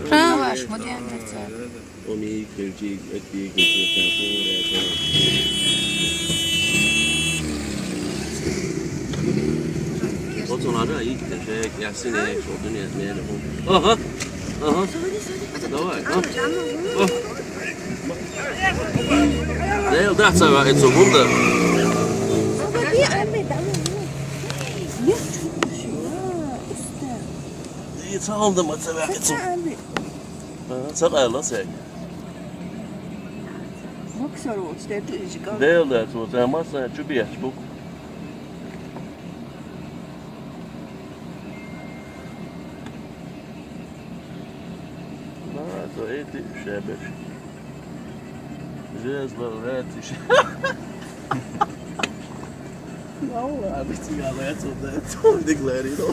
Provaš modern recept. Oni kevci eti我从哪这一点是给新的手中的面的红。啊哈，啊哈，Nej, och där så var ett så bonde. Det är så om det måste vara ett så. Så är det så. Det är det så det måste ju bli ett bok. Nej, så är det schäbig. Жезло, ретиш. Não, a bicicleta é toda, de glória, não.